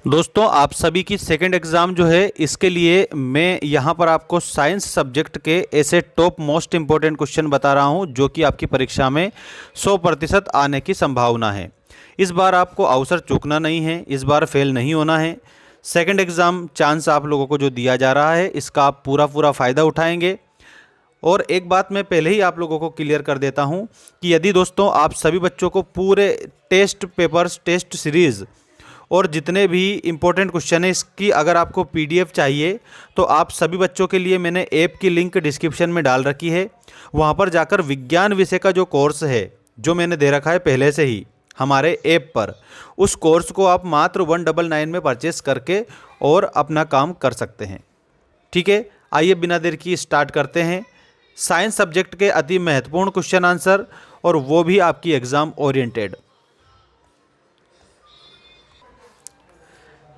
दोस्तों आप सभी की सेकंड एग्ज़ाम जो है इसके लिए मैं यहाँ पर आपको साइंस सब्जेक्ट के ऐसे टॉप मोस्ट इम्पोर्टेंट क्वेश्चन बता रहा हूँ जो कि आपकी परीक्षा में 100% आने की संभावना है। इस बार आपको अवसर चूकना नहीं है, इस बार फेल नहीं होना है। सेकंड एग्ज़ाम चांस आप लोगों को जो दिया जा रहा है इसका आप पूरा फ़ायदा उठाएंगे। और एक बात मैं पहले ही आप लोगों को क्लियर कर देता हूँ कि यदि दोस्तों आप सभी बच्चों को पूरे टेस्ट पेपर्स, टेस्ट सीरीज़ और जितने भी इम्पोर्टेंट क्वेश्चन है इसकी अगर आपको पीडीएफ चाहिए तो आप सभी बच्चों के लिए मैंने ऐप की लिंक डिस्क्रिप्शन में डाल रखी है। वहाँ पर जाकर विज्ञान विषय का जो कोर्स है जो मैंने दे रखा है पहले से ही हमारे ऐप पर, उस कोर्स को आप मात्र 199 में परचेस करके और अपना काम कर सकते हैं। ठीक है, आइए बिना देर की स्टार्ट करते हैं। साइंस सब्जेक्ट के अति महत्वपूर्ण क्वेश्चन आंसर और वो भी आपकी एग्ज़ाम ओरिएंटेड।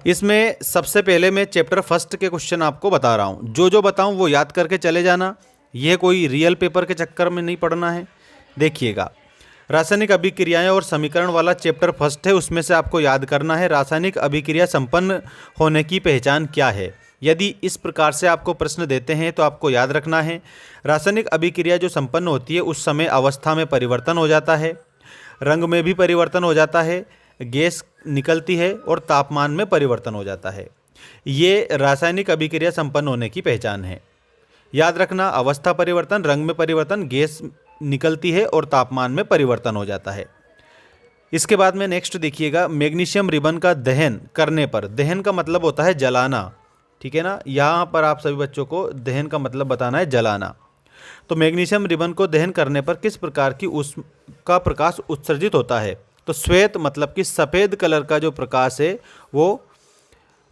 इसमें सबसे पहले मैं चैप्टर फर्स्ट के क्वेश्चन आपको बता रहा हूँ। जो बताऊँ वो याद करके चले जाना, यह कोई रियल पेपर के चक्कर में नहीं पड़ना है। देखिएगा, रासायनिक अभिक्रियाएं और समीकरण वाला चैप्टर फर्स्ट है, उसमें से आपको याद करना है रासायनिक अभिक्रिया संपन्न होने की पहचान क्या है। यदि इस प्रकार से आपको प्रश्न देते हैं तो आपको याद रखना है रासायनिक अभिक्रिया जो संपन्न होती है उस समय अवस्था में परिवर्तन हो जाता है, रंग में भी परिवर्तन हो जाता है, गैस निकलती है और तापमान में परिवर्तन हो जाता है। ये रासायनिक अभिक्रिया संपन्न होने की पहचान है। याद रखना, अवस्था परिवर्तन, रंग में परिवर्तन, गैस निकलती है और तापमान में परिवर्तन हो जाता है। इसके बाद में नेक्स्ट देखिएगा, मैग्नीशियम रिबन का दहन करने पर, दहन का मतलब होता है जलाना, ठीक है ना। यहाँ पर आप सभी बच्चों को दहन का मतलब बताना है जलाना। तो मैग्नीशियम रिबन को दहन करने पर किस प्रकार की उसका प्रकाश उत्सर्जित होता है। तो श्वेत मतलब कि सफ़ेद कलर का जो प्रकाश है वो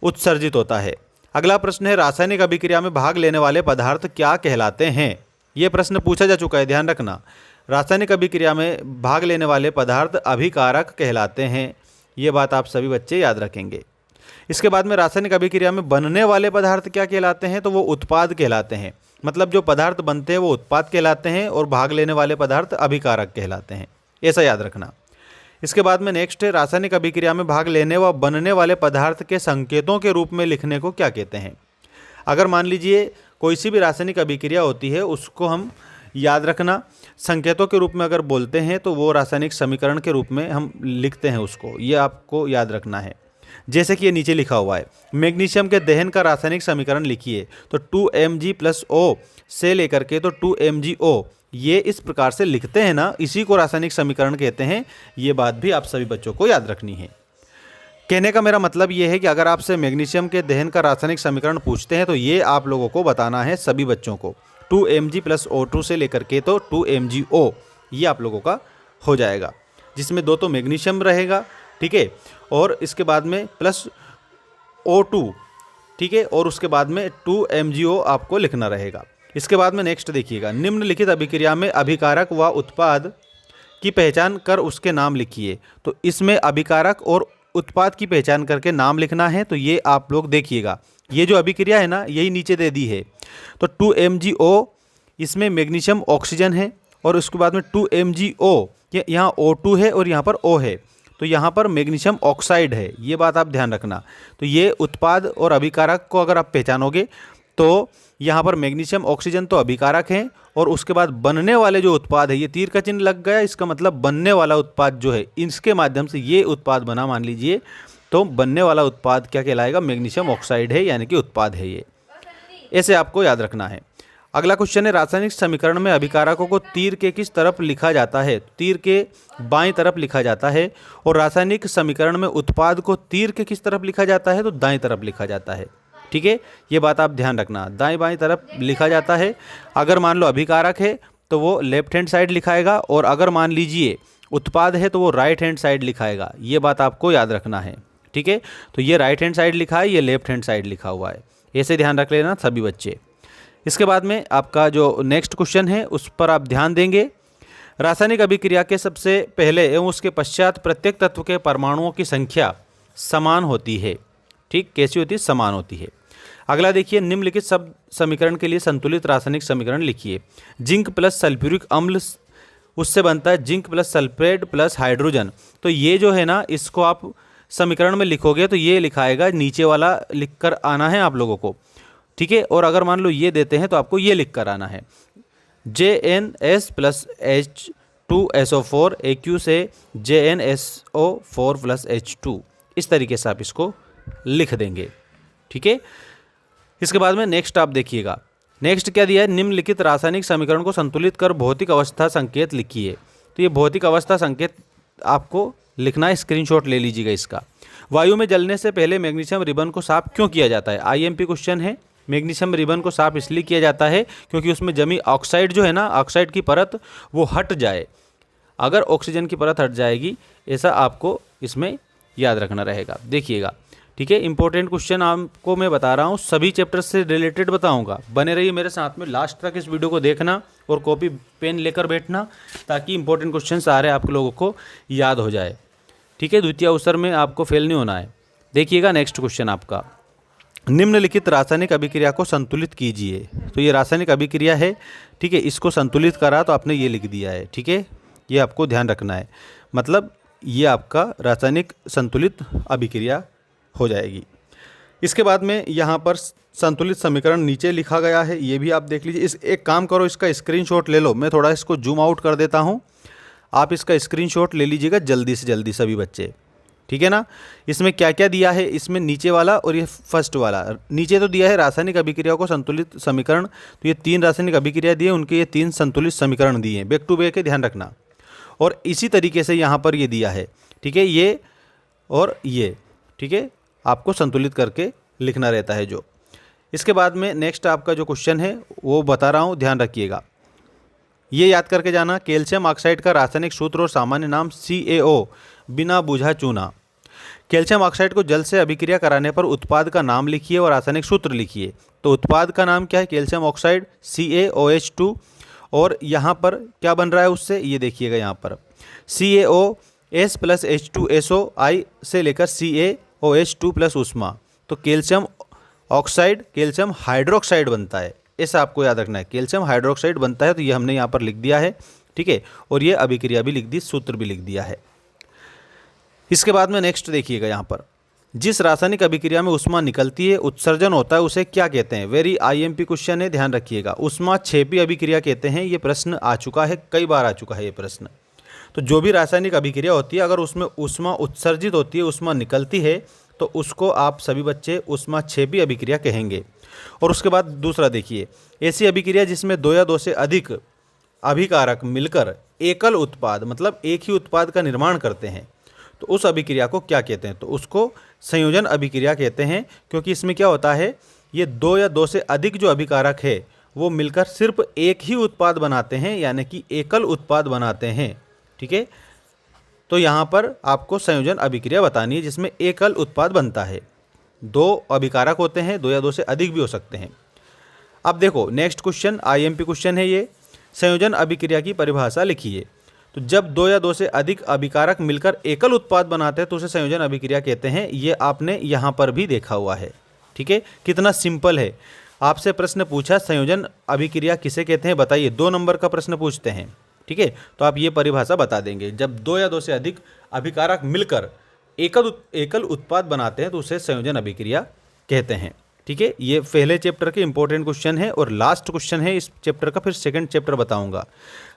उत्सर्जित होता है। अगला प्रश्न है, रासायनिक अभिक्रिया में भाग लेने वाले पदार्थ क्या कहलाते हैं। ये प्रश्न पूछा जा चुका है, ध्यान रखना। रासायनिक अभिक्रिया में भाग लेने वाले पदार्थ अभिकारक कहलाते हैं, ये बात आप सभी बच्चे याद रखेंगे। इसके बाद में रासायनिक अभिक्रिया में बनने वाले पदार्थ क्या कहलाते हैं, तो वो उत्पाद कहलाते हैं। मतलब जो पदार्थ बनते हैं वो उत्पाद कहलाते हैं और भाग लेने वाले पदार्थ अभिकारक कहलाते हैं, ऐसा याद रखना। इसके बाद में नेक्स्ट है, रासायनिक अभिक्रिया में भाग लेने व बनने वाले पदार्थ के संकेतों के रूप में लिखने को क्या कहते हैं। अगर मान लीजिए कोई सी भी रासायनिक अभिक्रिया होती है उसको हम याद रखना संकेतों के रूप में अगर बोलते हैं तो वो रासायनिक समीकरण के रूप में हम लिखते हैं उसको, ये आपको याद रखना है। जैसे कि ये नीचे लिखा हुआ है, मैग्नीशियम के दहन का रासायनिक समीकरण लिखिए, तो 2Mg+O से लेकर के तो 2MgO, ये इस प्रकार से लिखते हैं ना, इसी को रासायनिक समीकरण कहते हैं। ये बात भी आप सभी बच्चों को याद रखनी है। कहने का मेरा मतलब ये है कि अगर आपसे मैग्नीशियम के दहन का रासायनिक समीकरण पूछते हैं तो ये आप लोगों को बताना है सभी बच्चों को, 2Mg+O2 से लेकर के तो 2MgO, ये आप लोगों का हो जाएगा, जिसमें दो तो मैग्नीशियम रहेगा, ठीक है, और इसके बाद में प्लस O2, ठीक है, और उसके बाद में 2MgO आपको लिखना रहेगा। इसके बाद में नेक्स्ट देखिएगा, निम्नलिखित अभिक्रिया में अभिकारक व उत्पाद की पहचान कर उसके नाम लिखिए। तो इसमें अभिकारक और उत्पाद की पहचान करके नाम लिखना है। तो ये आप लोग देखिएगा, ये जो अभिक्रिया है ना यही नीचे दे दी है। तो 2MgO, इसमें मैग्नीशियम ऑक्सीजन है और उसके बाद में 2MgO, ये यहाँ O2 है और यहाँ पर O है, तो यहाँ पर मैग्नीशियम ऑक्साइड है, ये बात आप ध्यान रखना। तो ये उत्पाद और अभिकारक को अगर आप पहचानोगे तो यहाँ पर मैग्नीशियम ऑक्सीजन तो अभिकारक हैं और उसके बाद बनने वाले जो उत्पाद है, ये तीर का चिन्ह लग गया, इसका मतलब बनने वाला उत्पाद जो है इसके माध्यम से ये उत्पाद बना, मान लीजिए, तो बनने वाला उत्पाद क्या कहलाएगा, मैग्नीशियम ऑक्साइड है, यानी कि उत्पाद है ये, ऐसे आपको याद रखना है। अगला क्वेश्चन है, रासायनिक समीकरण में अभिकारकों को तीर के किस तरफ लिखा जाता है। तीर के बाईं तरफ लिखा जाता है। और रासायनिक समीकरण में उत्पाद को तीर के किस तरफ लिखा जाता है, तो दाईं तरफ लिखा जाता है, ठीक है, ये बात आप ध्यान रखना, दाएं बाएं तरफ लिखा जाता है। अगर मान लो अभिकारक है तो वो लेफ्ट हैंड साइड लिखाएगा और अगर मान लीजिए उत्पाद है तो वो राइट हैंड साइड लिखाएगा, ये बात आपको याद रखना है, ठीक है। तो ये राइट हैंड साइड लिखा है, ये लेफ्ट हैंड साइड लिखा हुआ है, ऐसे ध्यान रख लेना सभी बच्चे। इसके बाद में आपका जो नेक्स्ट क्वेश्चन है उस पर आप ध्यान देंगे, रासायनिक अभिक्रिया के सबसे पहले एवं उसके पश्चात प्रत्येक तत्व के परमाणुओं की संख्या समान होती है। ठीक, कैसी होती है, समान होती है। अगला देखिए, निम्नलिखित सब समीकरण के लिए संतुलित रासायनिक समीकरण लिखिए। जिंक प्लस सल्फ्यूरिक अम्ल उससे बनता है zinc plus sulphate plus hydrogen. तो ये जो है ना, इसको आप समीकरण में लिखोगे तो ये लिखाएगा, नीचे वाला लिख कर आना है आप लोगों को, ठीक है। और अगर मान लो ये देते हैं तो आपको ये लिख कर आना है, JnS प्लस H2SO4 AQ से JnSO4 प्लस H2, इस तरीके से आप इसको लिख देंगे, ठीक है। इसके बाद में नेक्स्ट आप देखिएगा, नेक्स्ट क्या दिया है, निम्नलिखित रासायनिक समीकरण को संतुलित कर भौतिक अवस्था संकेत लिखिए। तो ये भौतिक अवस्था संकेत आपको लिखना है, स्क्रीनशॉट ले लीजिएगा इसका। वायु में जलने से पहले मैग्नीशियम रिबन को साफ क्यों किया जाता है? IMP क्वेश्चन है। मैग्नीशियम रिबन को साफ इसलिए किया जाता है क्योंकि उसमें जमी ऑक्साइड जो है ना, ऑक्साइड की परत वो हट जाए। अगर ऑक्सीजन की परत हट जाएगी, ऐसा आपको इसमें याद रखना रहेगा। देखिएगा, ठीक है। इंपॉर्टेंट क्वेश्चन आपको मैं बता रहा हूँ, सभी चैप्टर से रिलेटेड बताऊँगा। बने रहिए मेरे साथ में, लास्ट तक इस वीडियो को देखना और कॉपी पेन लेकर बैठना, ताकि इंपॉर्टेंट क्वेश्चन सारे आप लोगों को याद हो जाए, ठीक है। द्वितीय अवसर में आपको फेल नहीं होना है। देखिएगा नेक्स्ट क्वेश्चन आपका, निम्नलिखित रासायनिक अभिक्रिया को संतुलित कीजिए। तो ये रासायनिक अभिक्रिया है, ठीक है। इसको संतुलित करा तो आपने ये लिख दिया है, ठीक है। ये आपको ध्यान रखना है, मतलब ये आपका रासायनिक संतुलित अभिक्रिया हो जाएगी। इसके बाद में यहाँ पर संतुलित समीकरण नीचे लिखा गया है, ये भी आप देख लीजिए। इस एक काम करो, इसका स्क्रीनशॉट ले लो, मैं थोड़ा इसको जूम आउट कर देता हूँ, आप इसका स्क्रीनशॉट ले लीजिएगा जल्दी से जल्दी सभी बच्चे, ठीक है ना। इसमें क्या क्या दिया है, इसमें नीचे वाला और ये फर्स्ट वाला, नीचे तो दिया है रासायनिक अभिक्रिया को संतुलित समीकरण, तो ये 3 रासायनिक अभिक्रिया दिए, उनके ये 3 संतुलित समीकरण दिए हैं, बैक टू बैक है, ध्यान रखना। और इसी तरीके से यहाँ पर ये दिया है, ठीक है, ये और ये, ठीक है, आपको संतुलित करके लिखना रहता है जो। इसके बाद में नेक्स्ट आपका जो क्वेश्चन है वो बता रहा हूँ, ध्यान रखिएगा, ये याद करके जाना। कैल्शियम ऑक्साइड का रासायनिक सूत्र और सामान्य नाम CaO, बिना बुझा चूना। कैल्शियम ऑक्साइड को जल से अभिक्रिया कराने पर उत्पाद का नाम लिखिए और रासायनिक सूत्र लिखिए। तो उत्पाद का नाम क्या है, कैल्शियम ऑक्साइड CaOH2, और यहाँ पर क्या बन रहा है उससे, ये देखिएगा यहाँ पर CaOS प्लस H2SO I से लेकर CaOH2 प्लस उष्मा। तो कैल्शियम ऑक्साइड कैल्शियम हाइड्रोक्साइड बनता है, ऐसा आपको याद रखना है, कैल्शियम हाइड्रोक्साइड बनता है। तो ये हमने यहाँ पर लिख दिया है, ठीक है। और ये अभिक्रिया भी लिख दी, सूत्र भी लिख दिया है। इसके बाद में नेक्स्ट देखिएगा, यहाँ पर जिस रासायनिक अभिक्रिया में उष्मा निकलती है, उत्सर्जन होता है, उसे क्या कहते हैं? वेरी IMP क्वेश्चन है, ध्यान रखिएगा। उष्मा क्षेपी अभिक्रिया कहते हैं। ये प्रश्न आ चुका है, कई बार आ चुका है ये प्रश्न। तो जो भी रासायनिक अभिक्रिया होती है, अगर उसमें उष्मा उत्सर्जित होती है, उष्मा निकलती है, तो उसको आप सभी बच्चे उष्मा क्षेपी अभिक्रिया कहेंगे। और उसके बाद दूसरा देखिए, ऐसी अभिक्रिया जिसमें 2 या 2 से अधिक अभिकारक मिलकर एकल उत्पाद, मतलब एक ही उत्पाद का निर्माण करते हैं, तो उस अभिक्रिया को क्या कहते हैं? तो उसको संयोजन अभिक्रिया कहते हैं। क्योंकि इसमें क्या होता है, ये 2 या 2 से अधिक जो अभिकारक है वो मिलकर सिर्फ एक ही उत्पाद बनाते हैं, यानी कि एकल उत्पाद बनाते हैं, ठीक है। तो यहाँ पर आपको संयोजन अभिक्रिया बतानी है जिसमें एकल उत्पाद बनता है। 2 अभिकारक होते हैं, 2 या 2 से अधिक भी हो सकते हैं। अब देखो नेक्स्ट क्वेश्चन, IMP क्वेश्चन है ये, संयोजन अभिक्रिया की परिभाषा लिखिए। तो जब 2 या 2 से अधिक अभिकारक मिलकर एकल उत्पाद बनाते हैं तो उसे संयोजन अभिक्रिया कहते हैं। ये आपने यहाँ पर भी देखा हुआ है, ठीक है। कितना सिंपल है। आपसे प्रश्न पूछा संयोजन अभिक्रिया किसे कहते हैं बताइए, 2 नंबर का प्रश्न पूछते हैं, ठीक है। तो आप ये परिभाषा बता देंगे, जब 2 या 2 से अधिक अभिकारक मिलकर एकल उत्पाद बनाते हैं तो उसे संयोजन अभिक्रिया कहते हैं, ठीक है। ये पहले चैप्टर के इंपॉर्टेंट क्वेश्चन है और लास्ट क्वेश्चन है इस चैप्टर का, फिर सेकंड चैप्टर बताऊंगा।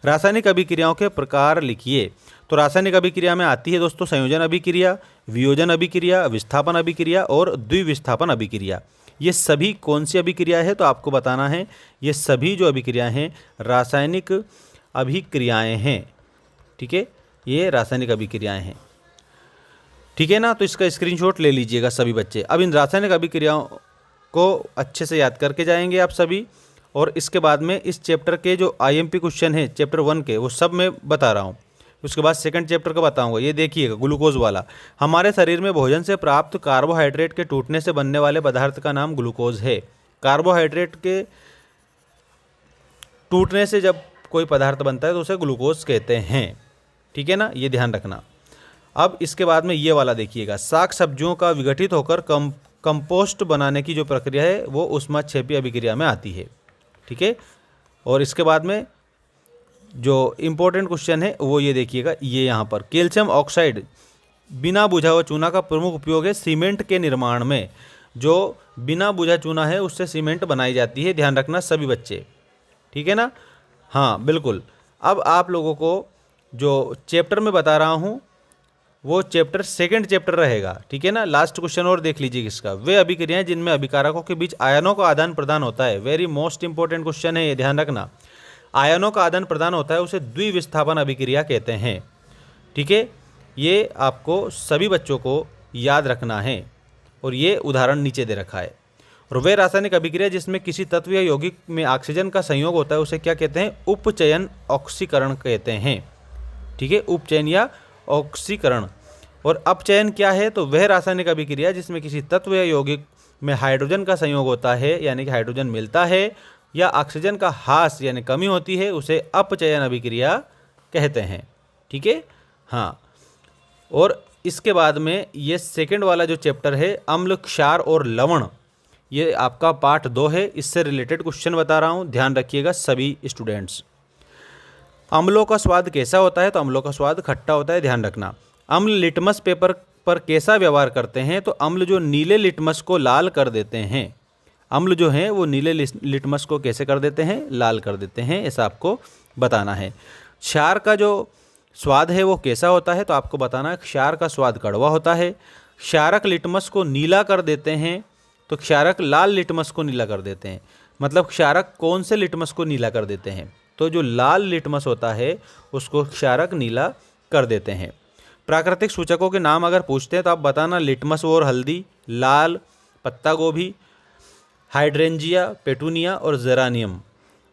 रासायनिक अभिक्रियाओं के प्रकार लिखिए। तो रासायनिक अभिक्रिया में आती है दोस्तों संयोजन अभिक्रिया, वियोजन अभिक्रिया, विस्थापन अभिक्रिया और द्विविस्थापन अभिक्रिया। ये सभी कौन सी अभिक्रिया है तो आपको बताना है। ये सभी जो अभिक्रियाएँ हैं रासायनिक अभिक्रियाएँ हैं, ठीक है। ये रासायनिक अभिक्रियाएँ हैं, ठीक है ना। तो इसका स्क्रीनशॉट ले लीजिएगा सभी बच्चे। अब इन रासायनिक अभिक्रियाओं को अच्छे से याद करके जाएंगे आप सभी। और इसके बाद में इस चैप्टर के जो IMP क्वेश्चन है चैप्टर 1 के, वो सब मैं बता रहा हूँ। उसके बाद सेकंड चैप्टर का बताऊँगा। ये देखिएगा ग्लूकोज वाला, हमारे शरीर में भोजन से प्राप्त कार्बोहाइड्रेट के टूटने से बनने वाले पदार्थ का नाम ग्लूकोज है। कार्बोहाइड्रेट के टूटने से जब कोई पदार्थ बनता है तो उसे ग्लूकोज कहते हैं, ठीक है ना, ये ध्यान रखना। अब इसके बाद में ये वाला देखिएगा, साग सब्जियों का विघटित होकर कंपोस्ट बनाने की जो प्रक्रिया है वो ऊष्माक्षेपी अभिक्रिया में आती है, ठीक है। और इसके बाद में जो इम्पोर्टेंट क्वेश्चन है वो ये देखिएगा, ये यहाँ पर कैल्शियम ऑक्साइड बिना बुझा हुआ चूना का प्रमुख उपयोग है सीमेंट के निर्माण में। जो बिना बुझा चूना है उससे सीमेंट बनाई जाती है, ध्यान रखना सभी बच्चे, ठीक है ना। हाँ बिल्कुल। अब आप लोगों को जो चैप्टर में बता रहा हूँ वो चैप्टर सेकंड चैप्टर रहेगा, ठीक है ना। लास्ट क्वेश्चन और देख लीजिए किसका, वे अभिक्रियाएं जिनमें अभिकारकों के बीच आयनों का आदान प्रदान होता है। वेरी मोस्ट इंपॉर्टेंट क्वेश्चन है ये, ध्यान रखना। आयनों का आदान प्रदान होता है उसे द्विविस्थापन अभिक्रिया कहते हैं, ठीक है। ये आपको सभी बच्चों को याद रखना है और ये उदाहरण नीचे दे रखा है। और वे रासायनिक अभिक्रिया जिसमें किसी तत्व या यौगिक में ऑक्सीजन का संयोग होता है उसे क्या कहते हैं, उपचयन ऑक्सीकरण कहते हैं, ठीक है, उपचयन या ऑक्सीकरण। और अपचयन क्या है, तो वह रासायनिक अभिक्रिया जिसमें किसी तत्व या यौगिक में हाइड्रोजन का संयोग होता है यानी कि हाइड्रोजन मिलता है या ऑक्सीजन का ह्रास यानी कमी होती है उसे अपचयन अभिक्रिया कहते हैं, ठीक है। हाँ, और इसके बाद में ये सेकंड वाला जो चैप्टर है अम्ल, क्षार और लवण, ये आपका पार्ट 2 है। इससे रिलेटेड क्वेश्चन बता रहा हूँ, ध्यान रखिएगा सभी स्टूडेंट्स। अम्लों का स्वाद कैसा होता है, तो अम्लों का स्वाद खट्टा होता है, ध्यान रखना। अम्ल लिटमस पेपर पर कैसा व्यवहार करते हैं, तो अम्ल जो नीले लिटमस को लाल कर देते हैं, अम्ल जो हैं वो नीले लिटमस को कैसे कर देते हैं, लाल कर देते हैं, ऐसा आपको बताना है। क्षार का जो स्वाद है वो कैसा होता है, तो आपको बताना है क्षार का स्वाद कड़वा होता है। क्षारक लिटमस को नीला कर देते हैं, तो क्षारक लाल लिटमस को नीला कर देते हैं। मतलब क्षारक कौन से लिटमस को नीला कर देते हैं, तो जो लाल लिटमस होता है उसको क्षारक नीला कर देते हैं। प्राकृतिक सूचकों के नाम अगर पूछते हैं तो आप बताना लिटमस और हल्दी, लाल पत्ता गोभी, हाइड्रेंजिया, पेटूनिया और जेरानियम,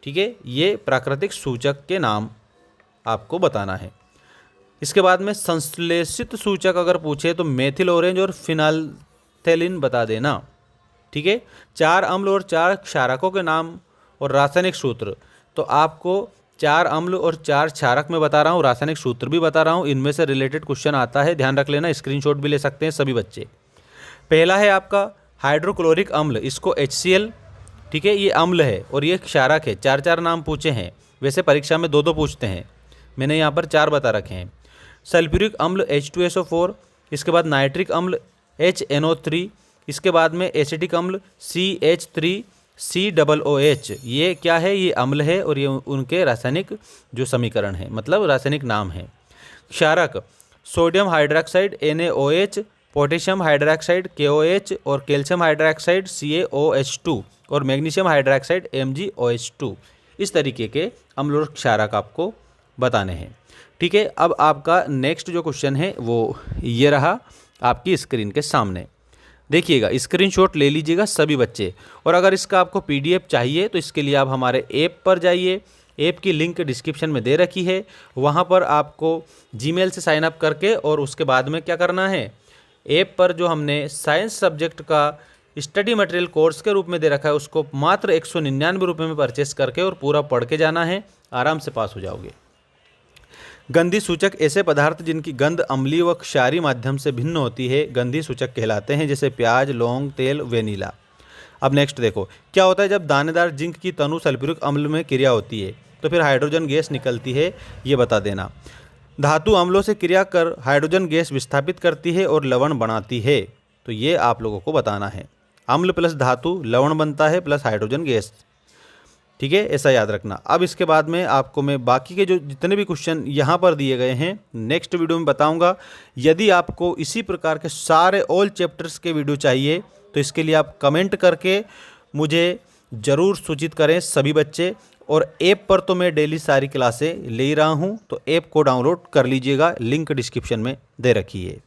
ठीक है। ये प्राकृतिक सूचक के नाम आपको बताना है। इसके बाद में संश्लेषित सूचक अगर पूछे तो मेथिल ऑरेंज और फिनाल्थेलिन बता देना, ठीक है। 4 अम्ल और 4 क्षारकों के नाम और रासायनिक सूत्र, तो आपको 4 अम्ल और 4 क्षारक में बता रहा हूँ, रासायनिक सूत्र भी बता रहा हूँ, इनमें से रिलेटेड क्वेश्चन आता है, ध्यान रख लेना, स्क्रीनशॉट भी ले सकते हैं सभी बच्चे। पहला है आपका हाइड्रोक्लोरिक अम्ल, इसको HCl, ठीक है, ये अम्ल है और ये क्षारक है। 4 नाम पूछे हैं, वैसे परीक्षा में 2 पूछते हैं, मैंने यहाँ पर 4 बता रखे हैं। सल्फ्यूरिक अम्ल H2SO4, इसके बाद नाइट्रिक अम्ल HNO3, इसके बाद में एसिटिक अम्ल CH3COOH, ये क्या है, ये अम्ल है और ये उनके रासायनिक जो समीकरण है, मतलब रासायनिक नाम है। क्षारक sodium hydroxide NaOH, potassium hydroxide KOH और कैल्शियम हाइड्रोक्साइड CaOH2 और मैग्नीशियम हाइड्रोक्साइड MgOH2, इस तरीके के अम्ल और क्षारक आपको बताने हैं, ठीक है। अब आपका नेक्स्ट जो क्वेश्चन है वो ये रहा आपकी स्क्रीन के सामने, देखिएगा, स्क्रीनशॉट ले लीजिएगा सभी बच्चे। और अगर इसका आपको PDF चाहिए तो इसके लिए आप हमारे ऐप पर जाइए, ऐप की लिंक डिस्क्रिप्शन में दे रखी है, वहाँ पर आपको Gmail से साइन अप करके और उसके बाद में क्या करना है, ऐप पर जो हमने साइंस सब्जेक्ट का स्टडी मटेरियल कोर्स के रूप में दे रखा है उसको मात्र 199 रुपये में परचेस करके और पूरा पढ़ के जाना है, आराम से पास हो जाओगे। गंधी सूचक ऐसे पदार्थ जिनकी गंध अम्लीय व क्षारीय माध्यम से भिन्न होती है गंधी सूचक कहलाते हैं, जैसे प्याज, लौंग, तेल, वेनिला। अब नेक्स्ट देखो क्या होता है, जब दानेदार जिंक की तनु सल्फ्यूरिक अम्ल में क्रिया होती है तो फिर हाइड्रोजन गैस निकलती है, ये बता देना। धातु अम्लों से क्रिया कर हाइड्रोजन गैस विस्थापित करती है और लवण बनाती है, तो ये आप लोगों को बताना है। अम्ल प्लस धातु लवण बनता है प्लस हाइड्रोजन गैस, ठीक है, ऐसा याद रखना। अब इसके बाद में आपको मैं बाकी के जो जितने भी क्वेश्चन यहाँ पर दिए गए हैं नेक्स्ट वीडियो में बताऊँगा। यदि आपको इसी प्रकार के सारे ऑल चैप्टर्स के वीडियो चाहिए तो इसके लिए आप कमेंट करके मुझे ज़रूर सूचित करें सभी बच्चे। और ऐप पर तो मैं डेली सारी क्लासें ले रहा हूँ, तो ऐप को डाउनलोड कर लीजिएगा, लिंक डिस्क्रिप्शन में दे रखी है।